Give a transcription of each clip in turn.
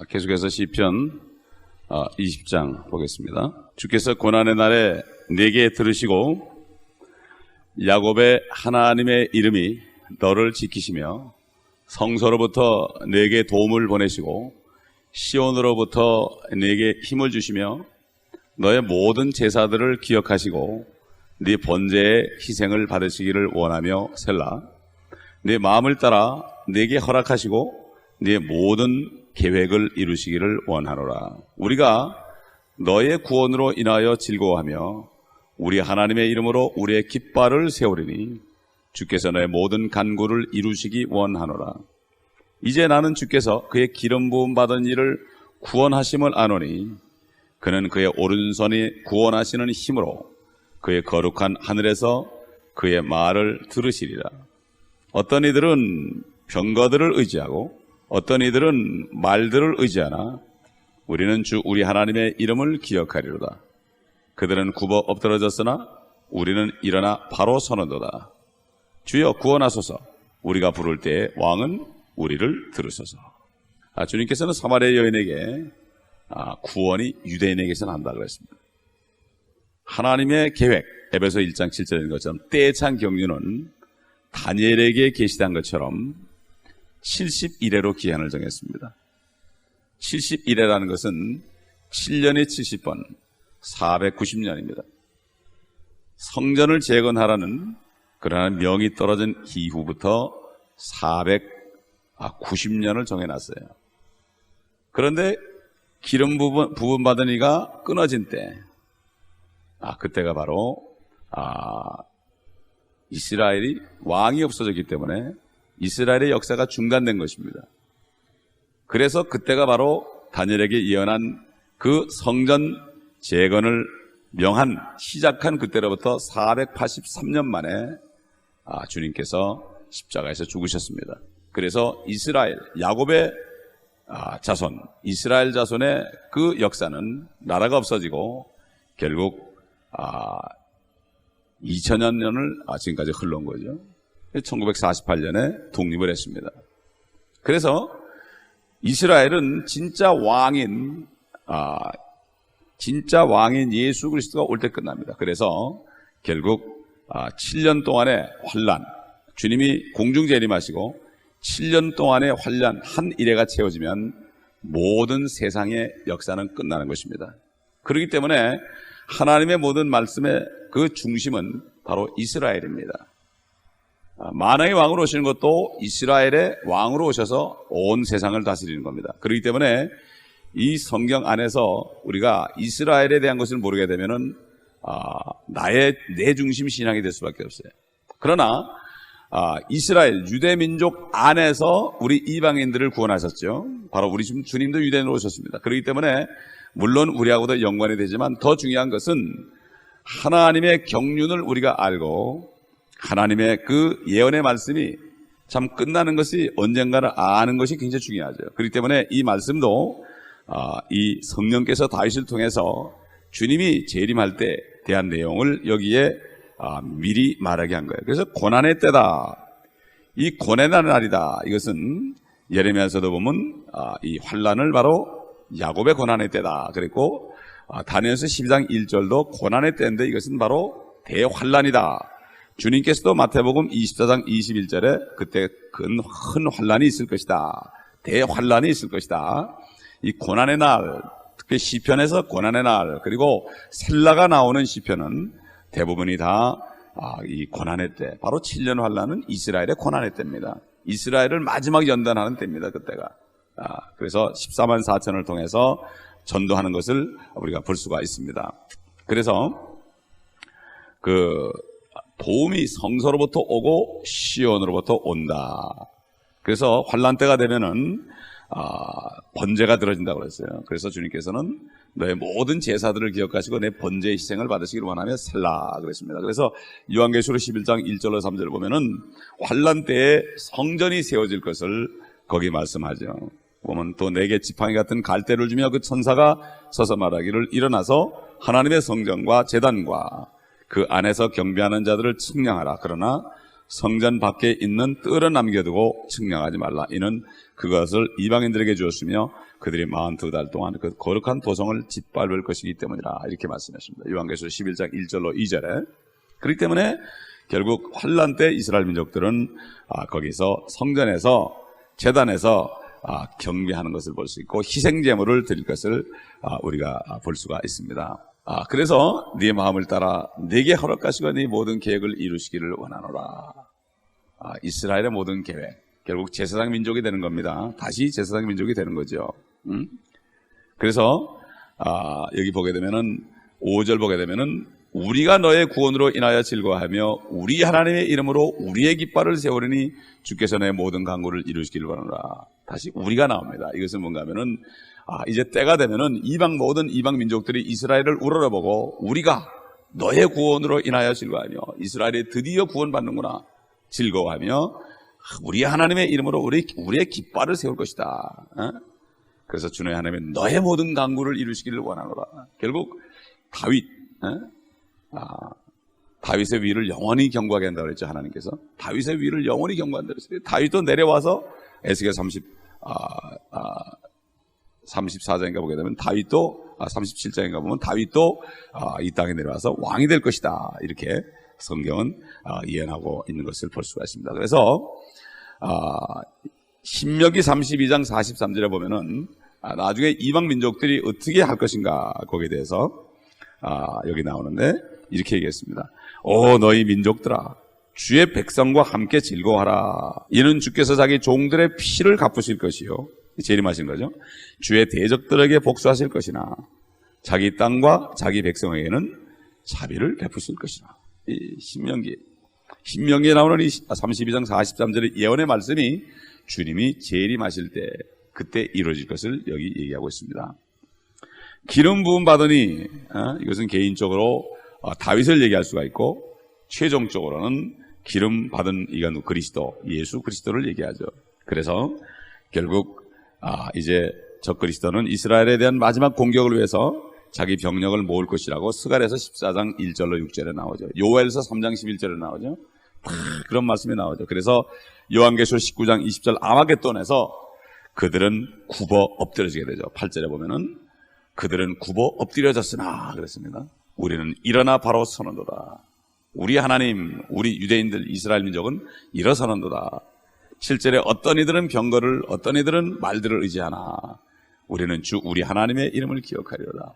계속해서 시편 20장 보겠습니다. 주께서 고난의 날에 내게 들으시고 야곱의 하나님의 이름이 너를 지키시며 성소로부터 내게 도움을 보내시고 시온으로부터 내게 힘을 주시며 너의 모든 제사들을 기억하시고 네 번제의 희생을 받으시기를 원하며 셀라. 네 마음을 따라 내게 허락하시고 네 모든 계획을 이루시기를 원하노라. 우리가 너의 구원으로 인하여 즐거워하며 우리 하나님의 이름으로 우리의 깃발을 세우리니 주께서 너의 모든 간구를 이루시기 원하노라. 이제 나는 주께서 그의 기름 부음 받은 이를 구원하심을 아노니 그는 그의 오른손이 구원하시는 힘으로 그의 거룩한 하늘에서 그의 말을 들으시리라. 어떤 이들은 병거들을 의지하고 어떤 이들은 말들을 의지하나 우리는 주 우리 하나님의 이름을 기억하리로다. 그들은 굽어 엎드러졌으나 우리는 일어나 바로 서는도다. 주여 구원하소서. 우리가 부를 때에 왕은 우리를 들으소서. 주님께서는 사마리아 여인에게 구원이 유대인에게서 난다 그랬습니다. 하나님의 계획, 에베소 1장 7절인 것처럼 때에 찬 경륜은 다니엘에게 계시된 것처럼 71회로 기한을 정했습니다. 71회라는 것은 7년에 70번, 490년입니다. 성전을 재건하라는 그러한 명이 떨어진 이후부터 490년을 정해놨어요. 그런데 기름 부분 받은 이가 끊어진 때, 그때가 바로 이스라엘이 왕이 없어졌기 때문에 이스라엘의 역사가 중단된 것입니다. 그래서 그때가 바로 다니엘에게 예언한 그 성전 재건을 시작한 그때로부터 483년 만에 주님께서 십자가에서 죽으셨습니다. 그래서 이스라엘, 야곱의 자손, 이스라엘 자손의 그 역사는 나라가 없어지고 결국 2000여 년을 지금까지 흘러온 거죠. 1948년에 독립을 했습니다. 그래서 이스라엘은 진짜 왕인 예수 그리스도가 올 때 끝납니다. 그래서 결국 7년 동안의 환란, 주님이 공중 재림하시고 7년 동안의 환란 한 일회가 채워지면 모든 세상의 역사는 끝나는 것입니다. 그렇기 때문에 하나님의 모든 말씀의 그 중심은 바로 이스라엘입니다. 만왕의 왕으로 오시는 것도 이스라엘의 왕으로 오셔서 온 세상을 다스리는 겁니다. 그렇기 때문에 이 성경 안에서 우리가 이스라엘에 대한 것을 모르게 되면은 내 중심 신앙이 될 수밖에 없어요. 그러나 이스라엘 유대 민족 안에서 우리 이방인들을 구원하셨죠. 바로 우리 주님도 유대인으로 오셨습니다. 그렇기 때문에 물론 우리하고도 연관이 되지만 더 중요한 것은 하나님의 경륜을 우리가 알고 하나님의 그 예언의 말씀이 참 끝나는 것이 언젠가를 아는 것이 굉장히 중요하죠. 그렇기 때문에 이 말씀도 이 성령께서 다윗을 통해서 주님이 재림할 때 대한 내용을 여기에 미리 말하게 한 거예요. 그래서 고난의 때다. 이 고난의 날이다. 이것은 예레미야서도 보면 이 환란을 바로 야곱의 고난의 때다. 그랬고 다니엘서 12장 1절도 고난의 때인데 이것은 바로 대환란이다. 주님께서도 마태복음 24장 21절에 그때 큰 환란이 있을 것이다. 대환란이 있을 것이다. 이 고난의 날, 특히 시편에서 고난의 날, 그리고 셀라가 나오는 시편은 대부분이 다 이 고난의 때, 바로 7년 환란은 이스라엘의 고난의 때입니다. 이스라엘을 마지막 연단하는 때입니다. 그때가. 그래서 14만 4천을 통해서 전도하는 것을 우리가 볼 수가 있습니다. 그래서 도움이 성소로부터 오고 시온으로부터 온다. 그래서 환란 때가 되면은 번제가 들어진다고 그랬어요. 그래서 주님께서는 너의 모든 제사들을 기억하시고 내 번제의 희생을 받으시기를 원하며 살라 그랬습니다. 그래서 요한계시록 11장 1절로 3절을 보면은 환란 때에 성전이 세워질 것을 거기 말씀하죠. 보면 또 내게 지팡이 같은 갈대를 주며 그 천사가 서서 말하기를 일어나서 하나님의 성전과 제단과 그 안에서 경배하는 자들을 측량하라. 그러나 성전 밖에 있는 뜰을 남겨두고 측량하지 말라. 이는 그것을 이방인들에게 주었으며 그들이 42달 동안 그 거룩한 도성을 짓밟을 것이기 때문이라. 이렇게 말씀했습니다. 요한계시록 11장 1절로 2절에. 그렇기 때문에 결국 환란 때 이스라엘 민족들은 거기서 성전에서 제단에서 경배하는 것을 볼 수 있고 희생 제물을 드릴 것을 우리가 볼 수가 있습니다. 그래서 네 마음을 따라 내게 허락하시고 네 모든 계획을 이루시기를 원하노라. 이스라엘의 모든 계획, 결국 제사장 민족이 되는 겁니다. 다시 제사장 민족이 되는 거죠. 그래서 여기 보게 되면은 5절 보게 되면은 우리가 너의 구원으로 인하여 즐거워하며 우리 하나님의 이름으로 우리의 깃발을 세우리니 주께서 내 모든 간구를 이루시기를 원하노라. 다시 우리가 나옵니다. 이것은 뭔가 하면은 이제 때가 되면은 모든 이방 민족들이 이스라엘을 우러러보고 우리가 너의 구원으로 인하여 즐거워하며 이스라엘이 드디어 구원받는구나 즐거워하며 우리 하나님의 이름으로 우리의 깃발을 세울 것이다. 그래서 주의 하나님의 너의 모든 간구를 이루시기를 원하노라. 결국 다윗의 위를 영원히 경고하게 한다고 그랬죠. 하나님께서 다윗의 위를 영원히 경고한다고 했어요. 다윗도 내려와서 에스겔 34장인가 보게 되면 다윗도 37장인가 보면 다윗도 이 땅에 내려와서 왕이 될 것이다. 이렇게 성경은 예언하고 있는 것을 볼 수가 있습니다. 그래서 신명기 32장 43절에 보면은 나중에 이방 민족들이 어떻게 할 것인가 거기에 대해서 여기 나오는데 이렇게 얘기했습니다. 오 너희 민족들아 주의 백성과 함께 즐거워하라. 이는 주께서 자기 종들의 피를 갚으실 것이요 재림하신 거죠. 주의 대적들에게 복수하실 것이나 자기 땅과 자기 백성에게는 자비를 베푸실 것이나. 이 신명기에 나오는 이 32장 43절의 예언의 말씀이 주님이 재림하실 때 그때 이루어질 것을 여기 얘기하고 있습니다. 기름 부음 받으니 이것은 개인적으로 다윗을 얘기할 수가 있고 최종적으로는 기름 받은 이가 그리스도 예수 그리스도를 얘기하죠. 그래서 결국 이제 저 그리스도는 이스라엘에 대한 마지막 공격을 위해서 자기 병력을 모을 것이라고 스가랴서 14장 1절로 6절에 나오죠. 요엘서 3장 11절에 나오죠. 그런 말씀이 나오죠. 그래서 요한계시록 19장 20절 아마겟돈에서 그들은 굽어 엎드려지게 되죠. 8절에 보면은 그들은 굽어 엎드려졌으나 그랬습니다. 우리는 일어나 바로 서는도다. 우리 하나님, 우리 유대인들, 이스라엘 민족은 일어서는도다. 7절에 어떤 이들은 병거를, 어떤 이들은 말들을 의지하나 우리는 주 우리 하나님의 이름을 기억하리로다.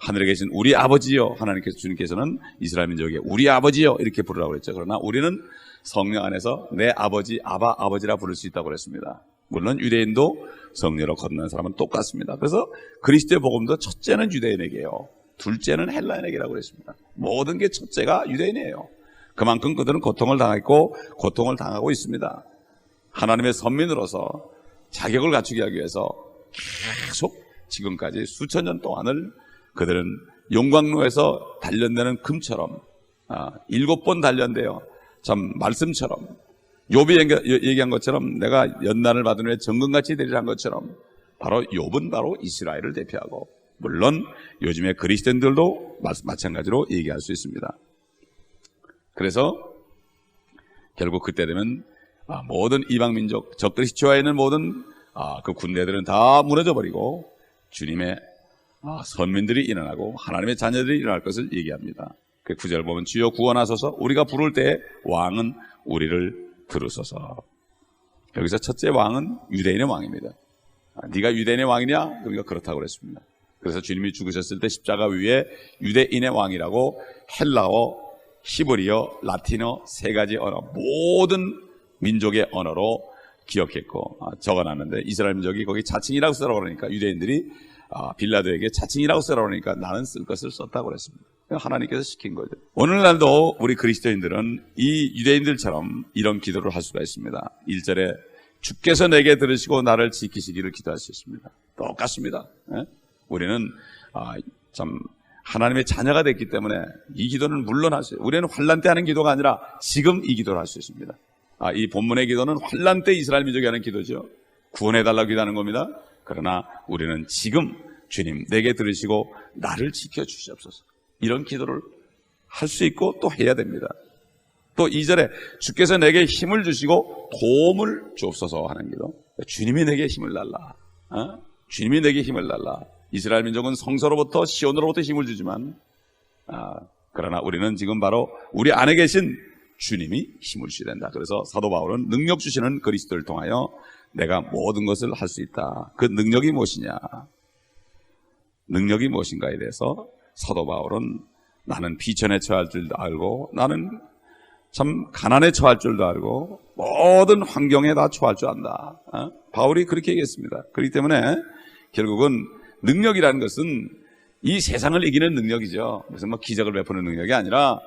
하늘에 계신 우리 아버지여, 하나님께서 주님께서는 이스라엘 민족에게 우리 아버지여 이렇게 부르라고 그랬죠. 그러나 우리는 성령 안에서 내 아버지, 아버지라 부를 수 있다고 그랬습니다. 물론 유대인도 성령으로 거듭난 사람은 똑같습니다. 그래서 그리스도의 복음도 첫째는 유대인에게요, 둘째는 헬라인에게라고 그랬습니다. 모든 게 첫째가 유대인이에요. 그만큼 그들은 고통을 당했고 고통을 당하고 있습니다. 하나님의 선민으로서 자격을 갖추기 하기 위해서 계속 지금까지 수천 년 동안을 그들은 용광로에서 단련되는 금처럼 7번 단련돼요. 참 말씀처럼 욥이 얘기한 것처럼 내가 연단을 받은 후에 정금같이 되리란 것처럼 바로 욥은 바로 이스라엘을 대표하고, 물론 요즘에 그리스도인들도 마찬가지로 얘기할 수 있습니다. 그래서 결국 그때 되면 모든 이방 민족, 적그리스도에 있는 모든 그 군대들은 다 무너져 버리고 주님의 선민들이 일어나고 하나님의 자녀들이 일어날 것을 얘기합니다. 그 9절 보면 주여 구원하소서, 우리가 부를 때 왕은 우리를 들으소서. 여기서 첫째 왕은 유대인의 왕입니다. 네가 유대인의 왕이냐? 그러니까 그렇다고 그랬습니다. 그래서 주님이 죽으셨을 때 십자가 위에 유대인의 왕이라고 헬라어, 히브리어, 라틴어 세 가지 언어, 모든 민족의 언어로 기억했고 적어놨는데, 이스라엘 민족이 거기 자칭이라고 쓰라고 그러니까 유대인들이 빌라도에게 자칭이라고 쓰라고 그러니까 나는 쓸 것을 썼다고 그랬습니다. 하나님께서 시킨 거죠. 오늘날도 우리 그리스도인들은 이 유대인들처럼 이런 기도를 할 수가 있습니다. 1절에 주께서 내게 들으시고 나를 지키시기를 기도할 수 있습니다. 똑같습니다. 우리는 참 하나님의 자녀가 됐기 때문에 이 기도는 물론 할 수 있어요. 우리는 환난 때 하는 기도가 아니라 지금 이 기도를 할 수 있습니다. 이 본문의 기도는 환난 때 이스라엘 민족이 하는 기도죠. 구원해달라고 기도하는 겁니다. 그러나 우리는 지금 주님 내게 들으시고 나를 지켜주시옵소서, 이런 기도를 할 수 있고 또 해야 됩니다. 또 2절에 주께서 내게 힘을 주시고 도움을 주옵소서 하는 기도. 주님이 내게 힘을 달라. 주님이 내게 힘을 달라. 이스라엘 민족은 성서로부터 시온으로부터 힘을 주지만 그러나 우리는 지금 바로 우리 안에 계신 주님이 힘을 주셔야 된다. 그래서 사도 바울은 능력 주시는 그리스도를 통하여 내가 모든 것을 할 수 있다. 그 능력이 무엇이냐? 능력이 무엇인가에 대해서 사도 바울은 나는 비천에 처할 줄도 알고 나는 참 가난에 처할 줄도 알고 모든 환경에 다 처할 줄 안다. 바울이 그렇게 얘기했습니다. 그렇기 때문에 결국은 능력이라는 것은 이 세상을 이기는 능력이죠. 무슨 뭐 기적을 베푸는 능력이 아니라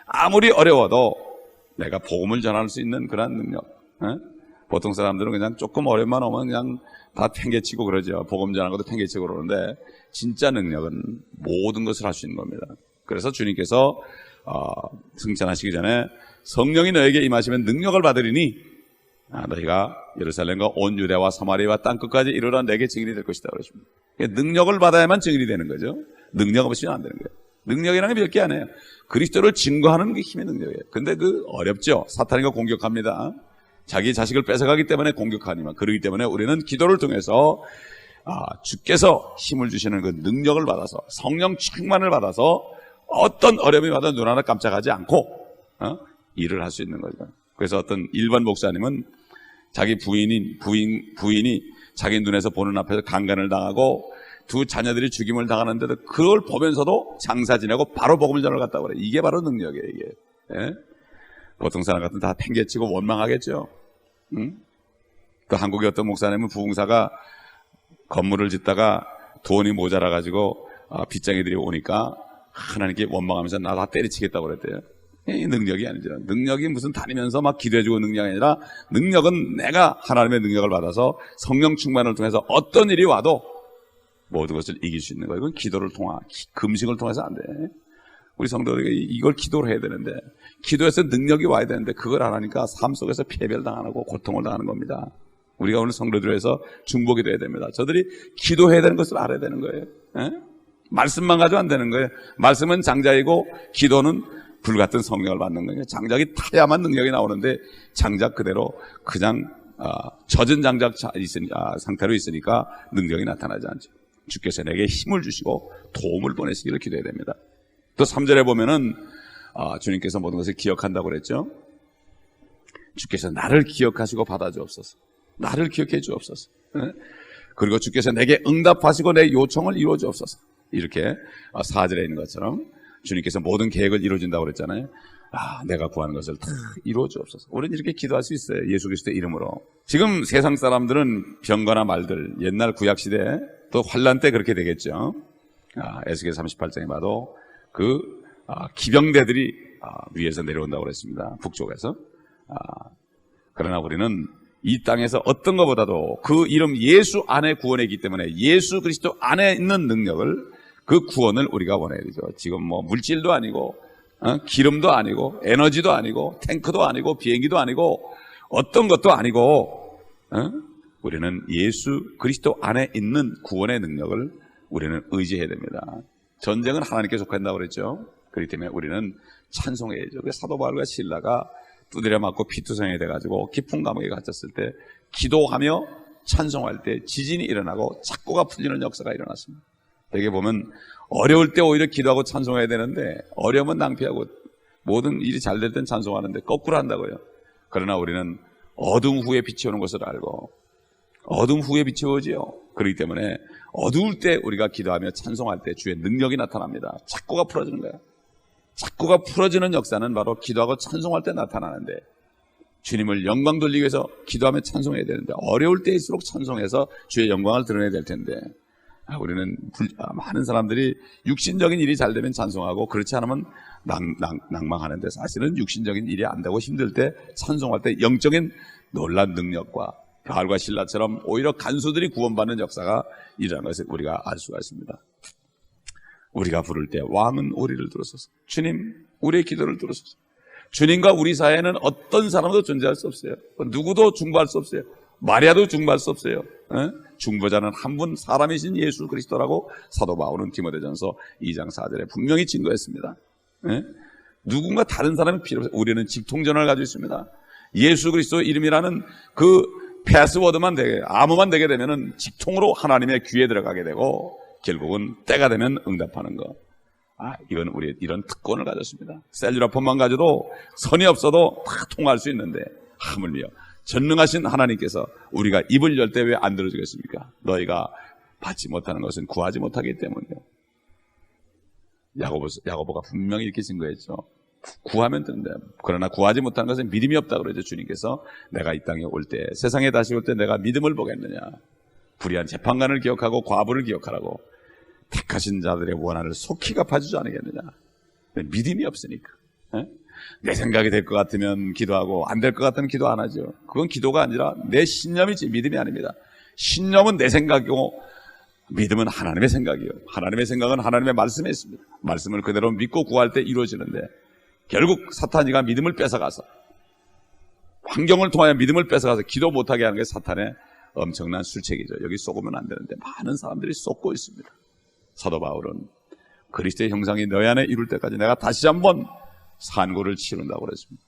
아무리 어려워도 내가 복음을 전할 수 있는 그런 능력. 보통 사람들은 그냥 조금 어려움만 오면 그냥 다 팽개치고 그러죠. 복음 전하는 것도 팽개치고 그러는데 진짜 능력은 모든 것을 할 수 있는 겁니다. 그래서 주님께서 승천하시기 전에 성령이 너에게 임하시면 능력을 받으리니 너희가 예루살렘과 온 유대와 사마리아와 땅끝까지 이르러 내게 증인이 될 것이다 그러십니다. 능력을 받아야만 증인이 되는 거죠. 능력 없이는 안 되는 거예요. 능력이라는 게 몇 개 아니에요. 그리스도를 증거하는 게 힘의 능력이에요. 근데 그 어렵죠. 사탄이 공격합니다. 자기 자식을 뺏어가기 때문에 공격하니만 그러기 때문에 우리는 기도를 통해서 주께서 힘을 주시는 그 능력을 받아서 성령 충만을 받아서 어떤 어려움이 와도 눈 하나 깜짝하지 않고 일을 할 수 있는 거죠. 그래서 어떤 일반 목사님은 자기 부인이 자기 눈에서 보는 앞에서 강간을 당하고 두 자녀들이 죽임을 당하는데도 그걸 보면서도 장사 지내고 바로 복음을 전하러 갔다고 그래요. 이게 바로 능력이에요. 이게. 예? 보통 사람 같은 다 팽개치고 원망하겠죠. 또 한국의 어떤 목사님은 부흥사가 건물을 짓다가 돈이 모자라 가지고 빚쟁이들이 오니까 하나님께 원망하면서 나 다 때리치겠다고 그랬대요. 이 능력이 아니죠. 능력이 무슨 다니면서 막 기도해주고 능력이 아니라 능력은 내가 하나님의 능력을 받아서 성령 충만을 통해서 어떤 일이 와도 모든 것을 이길 수 있는 거예요. 이건 기도를 통한 금식을 통해서 안 돼. 우리 성도들에게 이걸 기도를 해야 되는데 기도해서 능력이 와야 되는데 그걸 안 하니까 삶 속에서 패배를 당하고 고통을 당하는 겁니다. 우리가 오늘 성도들을 위해서 중보기 돼야 됩니다. 저들이 기도해야 되는 것을 알아야 되는 거예요. 말씀만 가지고 안 되는 거예요. 말씀은 장작이고 기도는 불같은 성령을 받는 거예요. 장작이 타야만 능력이 나오는데 장작 그대로 그냥 젖은 장작 상태로 있으니까 능력이 나타나지 않죠. 주께서 내게 힘을 주시고 도움을 보내시기를 기도해야 됩니다. 또 3절에 보면은 주님께서 모든 것을 기억한다고 그랬죠. 주께서 나를 기억하시고 받아주옵소서. 나를 기억해 주옵소서. 그리고 주께서 내게 응답하시고 내 요청을 이루어 주옵소서. 이렇게 4절에 있는 것처럼 주님께서 모든 계획을 이루어준다고 그랬잖아요. 내가 구하는 것을 다 이루어 주옵소서. 우리는 이렇게 기도할 수 있어요. 예수 그리스도의 이름으로. 지금 세상 사람들은 병거나 말들, 옛날 구약시대 또 환란 때 그렇게 되겠죠. 에스겔 38장에 봐도 그 기병대들이 위에서 내려온다고 그랬습니다. 북쪽에서. 그러나 우리는 이 땅에서 어떤 것보다도 그 이름 예수 안에 구원이 있기 때문에 예수 그리스도 안에 있는 능력을 그 구원을 우리가 원해야 되죠. 지금 뭐 물질도 아니고 기름도 아니고 에너지도 아니고 탱크도 아니고 비행기도 아니고 어떤 것도 아니고 우리는 예수 그리스도 안에 있는 구원의 능력을 우리는 의지해야 됩니다. 전쟁은 하나님께 속한다고 그랬죠. 그렇기 때문에 우리는 찬송해야죠. 사도 바울과 실라가 두드려 맞고 피투성이 돼가지고 깊은 감옥에 갇혔을 때 기도하며 찬송할 때 지진이 일어나고 착고가 풀리는 역사가 일어났습니다. 되게 보면 어려울 때 오히려 기도하고 찬송해야 되는데 어려움은 낭비하고 모든 일이 잘 될 땐 찬송하는데 거꾸로 한다고요. 그러나 우리는 어둠 후에 빛이 오는 것을 알고 어둠 후에 빛이 오지요. 그렇기 때문에 어두울 때 우리가 기도하며 찬송할 때 주의 능력이 나타납니다. 착고가 풀어지는 거예요. 착고가 풀어지는 역사는 바로 기도하고 찬송할 때 나타나는데 주님을 영광 돌리기 위해서 기도하며 찬송해야 되는데 어려울 때일수록 찬송해서 주의 영광을 드러내야 될 텐데 우리는 많은 사람들이 육신적인 일이 잘 되면 찬송하고 그렇지 않으면 낭망하는데 사실은 육신적인 일이 안 되고 힘들 때 찬송할 때 영적인 놀란 능력과 바울과 실라처럼 오히려 간수들이 구원받는 역사가 일어나는 것을 우리가 알 수가 있습니다. 우리가 부를 때 왕은 우리를 들어서서 주님 우리의 기도를 들어서서 주님과 우리 사이에는 어떤 사람도 존재할 수 없어요. 누구도 중보할 수 없어요. 마리아도 중보할 수 없어요. 중보자는 한 분 사람이신 예수 그리스도라고 사도 바울은 디모데전서 2장 4절에 분명히 증거했습니다. 누군가 다른 사람이 필요 없어요. 우리는 직통전화를 가지고 있습니다. 예수 그리스도 이름이라는 그 패스워드만 되게, 암호만 되게 되면은 직통으로 하나님의 귀에 들어가게 되고 결국은 때가 되면 응답하는 거. 이건 우리 이런 특권을 가졌습니다. 셀룰라폰만 가져도 선이 없어도 다 통할 수 있는데 하물며 전능하신 하나님께서 우리가 입을 열 때 왜 안 들어주겠습니까? 너희가 받지 못하는 것은 구하지 못하기 때문이요. 야고보가 분명히 이렇게 증거했죠. 구하면 된다. 그러나 구하지 못하는 것은 믿음이 없다 그러죠. 주님께서 내가 이 땅에 올 때, 세상에 다시 올 때 내가 믿음을 보겠느냐. 불의한 재판관을 기억하고 과부를 기억하라고. 택하신 자들의 원한을 속히 갚아주지 않겠느냐. 믿음이 없으니까. 내 생각이 될 것 같으면 기도하고 안 될 것 같으면 기도 안 하죠. 그건 기도가 아니라 내 신념이지 믿음이 아닙니다. 신념은 내 생각이고 믿음은 하나님의 생각이요. 하나님의 생각은 하나님의 말씀에 있습니다. 말씀을 그대로 믿고 구할 때 이루어지는데 결국 사탄이가 믿음을 뺏어가서 환경을 통하여 믿음을 뺏어가서 기도 못하게 하는 게 사탄의 엄청난 술책이죠. 여기 속으면 안 되는데 많은 사람들이 속고 있습니다. 사도 바울은 그리스도의 형상이 너희 안에 이룰 때까지 내가 다시 한번 산고를 치른다고 그랬습니다.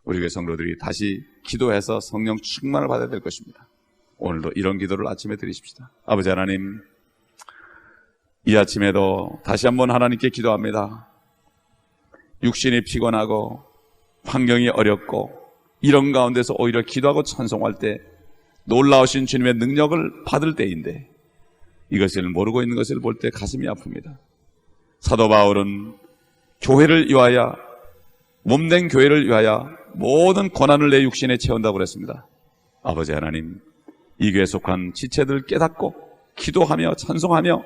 우리 교회 성도들이 다시 기도해서 성령 충만을 받아야 될 것입니다. 오늘도 이런 기도를 아침에 드리십시다. 아버지 하나님, 이 아침에도 다시 한번 하나님께 기도합니다. 육신이 피곤하고 환경이 어렵고 이런 가운데서 오히려 기도하고 찬송할 때 놀라우신 주님의 능력을 받을 때인데 이것을 모르고 있는 것을 볼 때 가슴이 아픕니다. 사도 바울은 교회를 위하여, 몸된 교회를 위하여 모든 고난을 내 육신에 채운다고 그랬습니다. 아버지 하나님, 이 교회에 속한 지체들 깨닫고 기도하며 찬송하며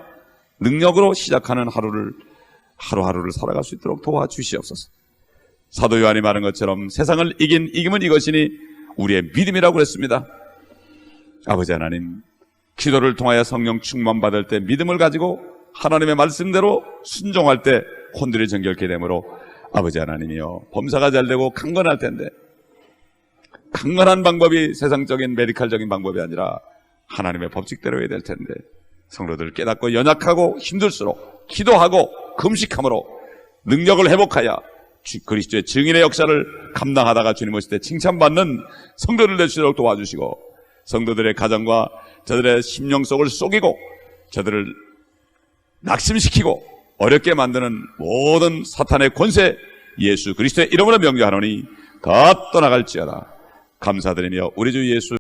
능력으로 시작하는 하루하루를 살아갈 수 있도록 도와주시옵소서. 사도 요한이 말한 것처럼 세상을 이긴 이김은 이것이니 우리의 믿음이라고 그랬습니다. 아버지 하나님, 기도를 통하여 성령 충만 받을 때 믿음을 가지고 하나님의 말씀대로 순종할 때 혼들이 정결케 되므로 아버지 하나님이여, 범사가 잘 되고 강건할 텐데 강건한 방법이 세상적인 메디칼적인 방법이 아니라 하나님의 법칙대로 해야 될 텐데 성도들 깨닫고 연약하고 힘들수록 기도하고 금식함으로 능력을 회복하여 그리스도의 증인의 역사를 감당하다가 주님 오실 때 칭찬받는 성도들 될 수 있도록 도와주시고 성도들의 가정과 저들의 심령 속을 속이고 저들을 낙심시키고 어렵게 만드는 모든 사탄의 권세 예수 그리스도의 이름으로 명령하노니 다 떠나갈지어다. 감사드리며 우리 주 예수